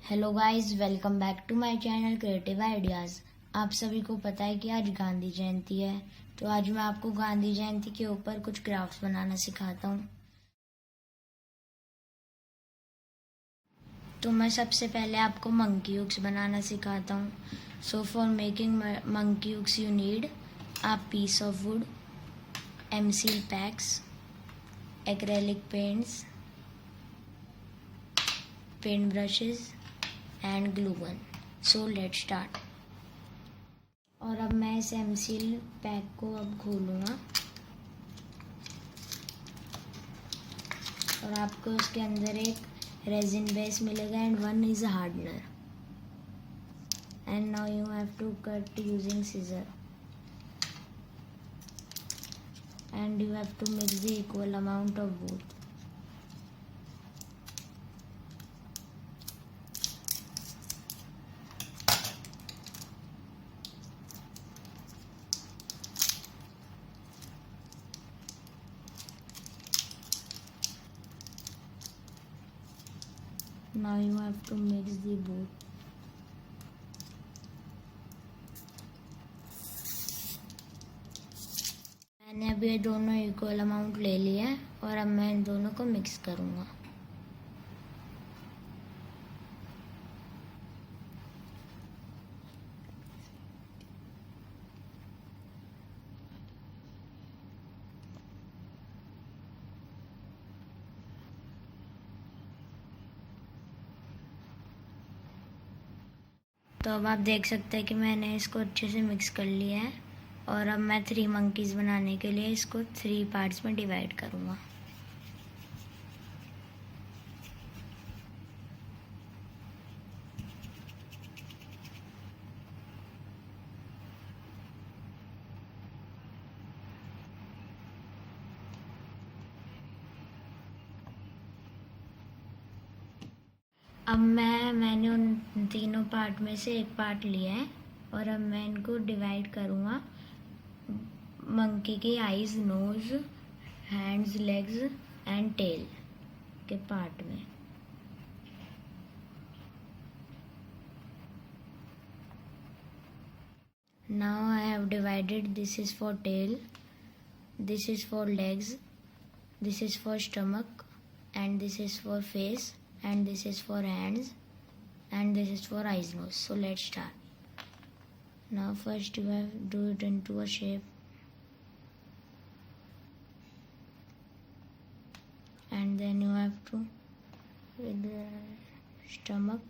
Hello guys, welcome back to my channel creative ideas. आप सभी को पता है कि आज गांधी जयंती है, तो आज मैं आपको गांधी जयंती के ऊपर कुछ क्राफ्ट्स बनाना सिखाता हूँ। तो मैं सबसे पहले आपको मंकी हुक्स बनाना सिखाता हूँ। So for making monkey hooks you need a piece of wood, M seal packs, acrylic paints, paint brushes and glue gun. So let's start. और अब मैं इस एमसील पैक को अब खोलूँगा और आपको उसके अंदर एक रेजिन बेस मिलेगा and one is hardener. And now you have to cut using scissor and you have to mix the equal amount of both. Now you have to mix the both. मैंने अब ये दोनों equal amount ले लिया है और अब मैं इन दोनों को मिक्स करूँगा। तो अब आप देख सकते हैं कि मैंने इसको अच्छे से मिक्स कर लिया है और अब मैं 3 मंकीज़ बनाने के लिए इसको 3 पार्ट्स में डिवाइड करूँगा। अब मैंने उन तीनों पार्ट में से एक पार्ट लिया है और अब मैं इनको डिवाइड करूँगा मंकी की eyes, nose, hands, legs and tail के पार्ट में। Now I have divided, this is for tail, this is for legs, this is for stomach and this is for face and this is for hands and this is for eyes, nose. So let's start. Now first you have to do it into a shape and then you have to with the stomach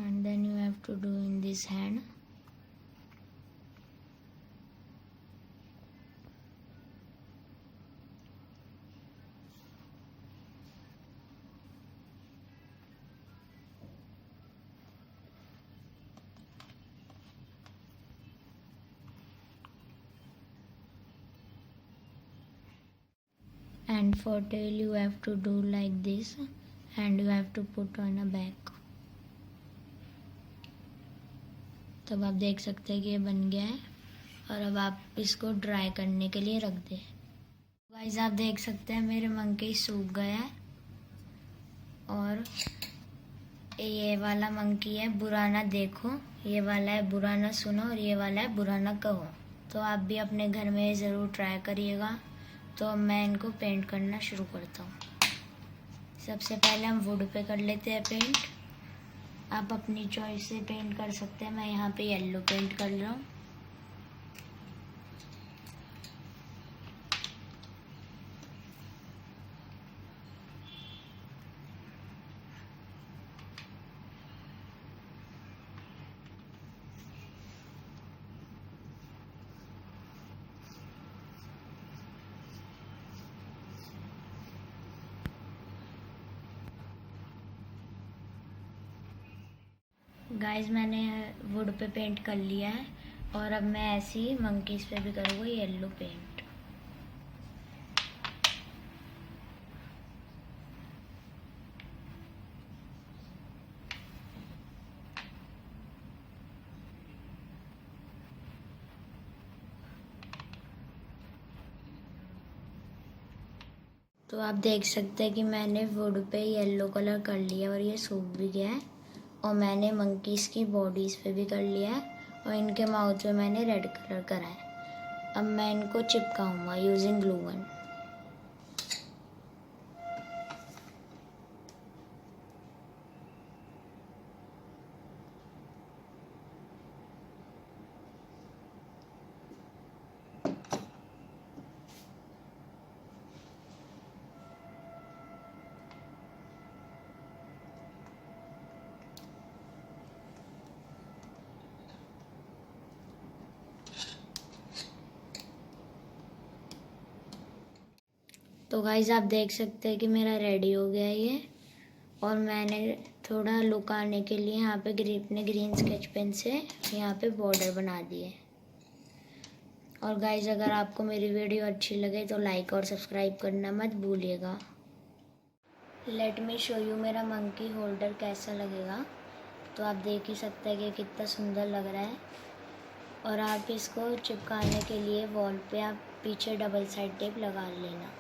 and then you have to do in this hand. And for tail you have to do like this and you have to put on a back. तब आप देख सकते हैं कि ये बन गया है और अब आप इसको ड्राई करने के लिए रख दें। गाइस आप देख सकते हैं मेरे मंकी सूख गया है और ये वाला मंकी है बुरा ना देखो, ये वाला है बुरा ना सुनो और ये वाला है बुरा ना कहो। तो आप भी अपने घर में ज़रूर ट्राई करिएगा। तो अब मैं इनको पेंट करना शुरू करता हूँ। सबसे पहले हम वुड पे कर लेते हैं पेंट। आप अपनी चॉइस से पेंट कर सकते हैं। मैं यहाँ पे येलो पेंट कर रहा हूँ। गाइस मैंने वुड पे पेंट कर लिया है और अब मैं ऐसे ही मंकीज पे भी करूँगा येलो पेंट। तो आप देख सकते हैं कि मैंने वुड पे येलो कलर कर लिया और ये सूख भी गया है। और मैंने मंकीज़ की बॉडीज़ पे भी कर लिया है और इनके माउथ पे मैंने रेड कलर करा है। अब मैं इनको चिपकाऊंगा यूजिंग ग्लू गन। तो गाइस आप देख सकते हैं कि मेरा रेडी हो गया है ये। और मैंने थोड़ा लुक आने के लिए यहाँ पे अपने ग्रीन स्केच पेन से यहाँ पे बॉर्डर बना दिए। और गाइस अगर आपको मेरी वीडियो अच्छी लगे तो लाइक और सब्सक्राइब करना मत भूलिएगा। लेट मी शो यू मेरा मंकी होल्डर कैसा लगेगा। तो आप देख ही सकते हैं कि कितना सुंदर लग रहा है। और आप इसको चिपकाने के लिए वॉल पे आप पीछे डबल साइड टेप लगा लेना।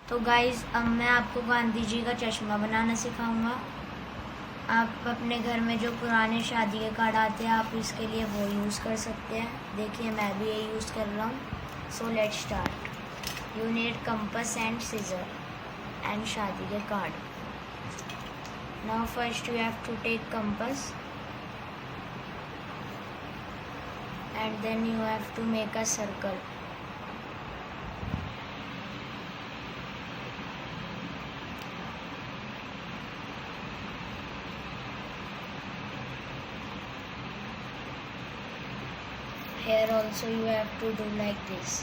तो गाइज़ अब मैं आपको गांधी जी का चश्मा बनाना सिखाऊंगा। आप अपने घर में जो पुराने शादी के कार्ड आते हैं आप इसके लिए वो यूज़ कर सकते हैं। देखिए मैं भी ये यूज़ कर रहा हूँ। So let's start. You need compass and scissor and शादी के card. Now first you have to take compass and then you have to make a circle. Here also you have to do like this.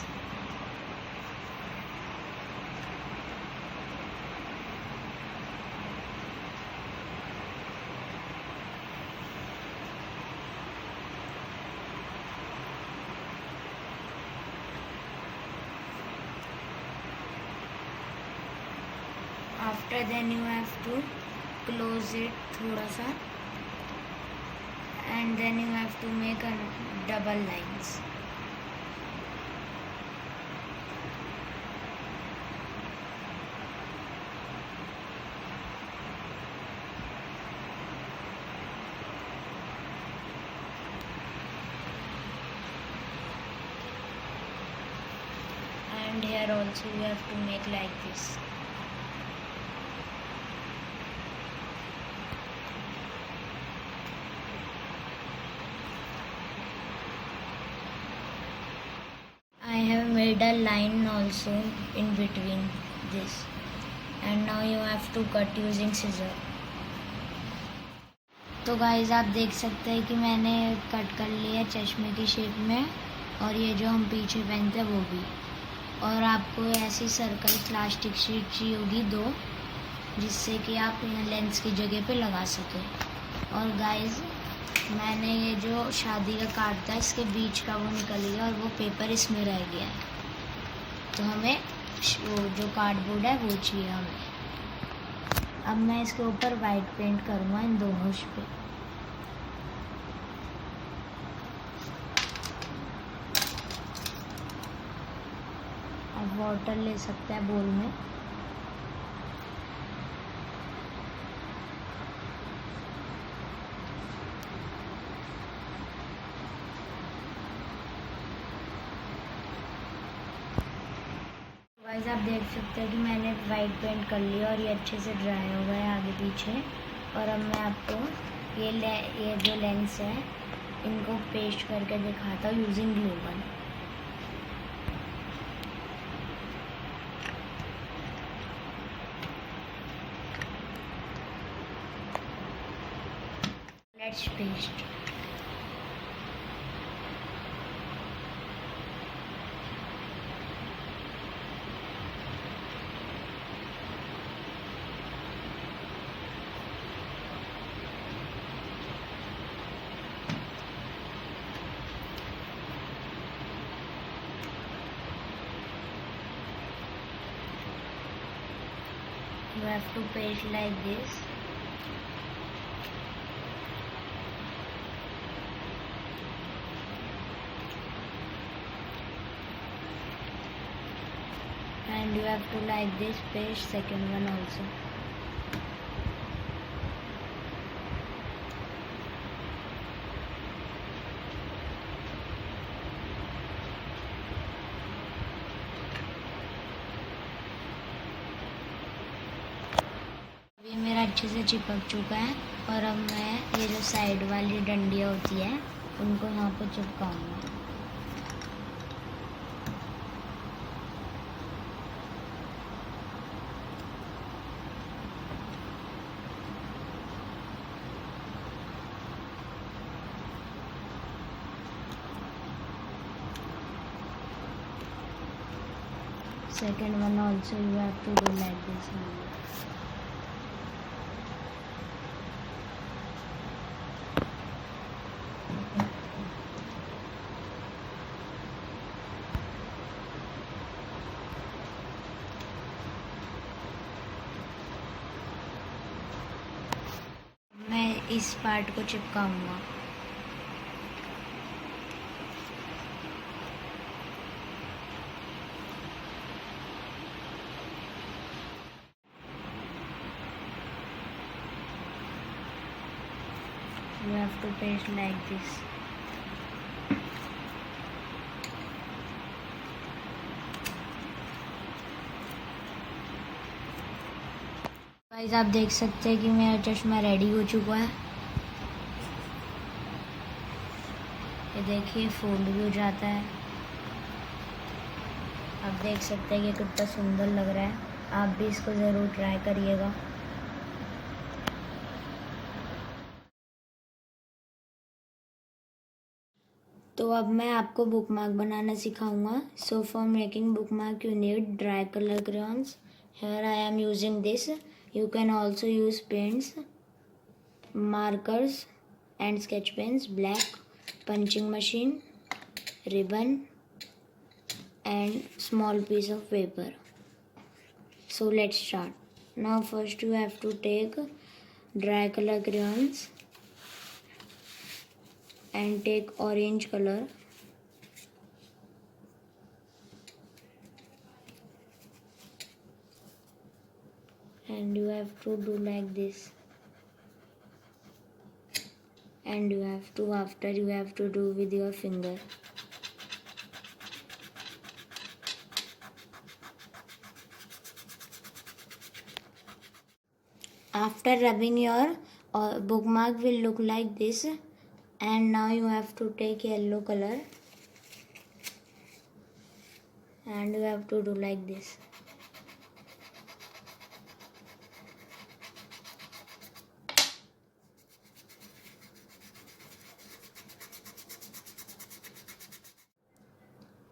After then you have to close it थोड़ा सा and then you have to make a double lines. And here also you have to make like this. I have made a line also in between this, and now you have to cut using scissor. तो guys आप देख सकते हैं कि मैंने cut कर लिया चश्मे की शेप में। और ये जो हम पीछे पहनते हैं वो भी। और आपको ऐसी सर्कल प्लास्टिक शीट चाहिए होगी 2, जिससे कि आप लेंस की जगह पे लगा सकें। और गाइस मैंने ये जो शादी का कार्ड था इसके बीच का वो निकल गया और वो पेपर इसमें रह गया है। तो हमें वो जो कार्डबोर्ड है वो चाहिए हमें। अब मैं इसके ऊपर वाइट पेंट करूँगा इन दोनों पे। अब वाटर ले सकते हैं बोल में। गाइस आप देख सकते हैं कि मैंने वाइट पेंट कर लिया और ये अच्छे से ड्राई हो गया है आगे पीछे। और अब मैं आपको ये जो लेंस है इनको पेस्ट करके दिखाता हूँ using glue gun. Let's paste. You have to paste like this. and you have to like this page second one also. ये मेरा अच्छे से चिपक चुका है और अब मैं ये जो साइड वाली डंडियाँ होती है उनको यहाँ पे चिपकाऊंगा। Second one also you have to do like this only. मैं इस पार्ट को चिपकाऊंगा। You have to paste like this. Guys आप देख सकते हैं कि मेरा चश्मा रेडी हो चुका है। ये देखिए फोल्ड भी हो जाता है। आप देख सकते हैं कि कितना सुंदर लग रहा है। आप भी इसको ज़रूर ट्राई करिएगा। तो अब मैं आपको बुक मार्क बनाना सिखाऊंगा। सो for making book mark you need dry colour crayons. Here I am using this. You can also use paints, markers and sketch pens, black, punching machine, ribbon and small piece of paper. So let's start. Now first you have to take dry color crayons and take orange color and you have to do like this, and you have to after you have to do with your finger. After rubbing your bookmark will look like this, and now you have to take yellow color and you have to do like this.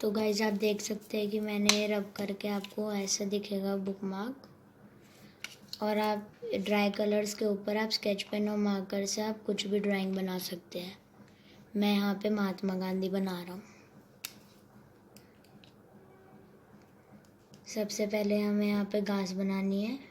तो guys आप देख सकते हैं कि मैंने रब करके आपको ऐसा दिखेगा बुकमार्क, और आप ड्राई कलर्स के ऊपर आप स्केच पेन और मार्कर से आप कुछ भी ड्राइंग बना सकते हैं। मैं यहाँ पे महात्मा गांधी बना रहा हूँ। सबसे पहले हमें यहाँ पे घास बनानी है।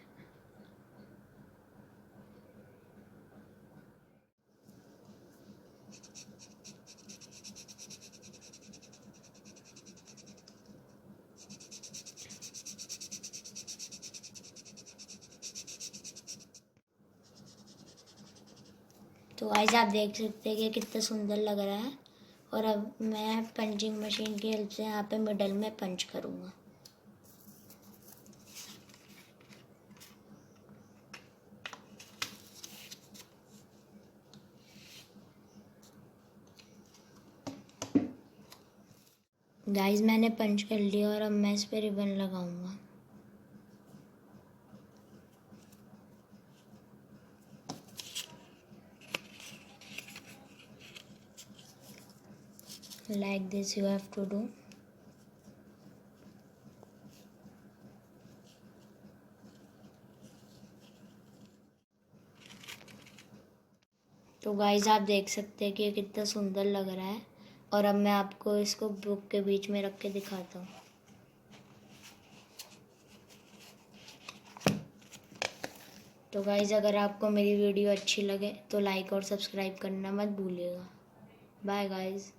तो गाइस आप देख सकते हैं कि कितना सुंदर लग रहा है। और अब मैं पंचिंग मशीन की हेल्प से यहाँ पे मिडल में पंच करूँगा। गाइस मैंने पंच कर लिया और अब मैं इस पे रिबन लगाऊंगा। Like this you have to do. तो गाइस आप देख सकते हैं कि ये कितना सुंदर लग रहा है। और अब मैं आपको इसको बुक के बीच में रख के दिखाता हूँ। तो गाइस अगर आपको मेरी वीडियो अच्छी लगे तो लाइक और सब्सक्राइब करना मत भूलिएगा। Bye guys.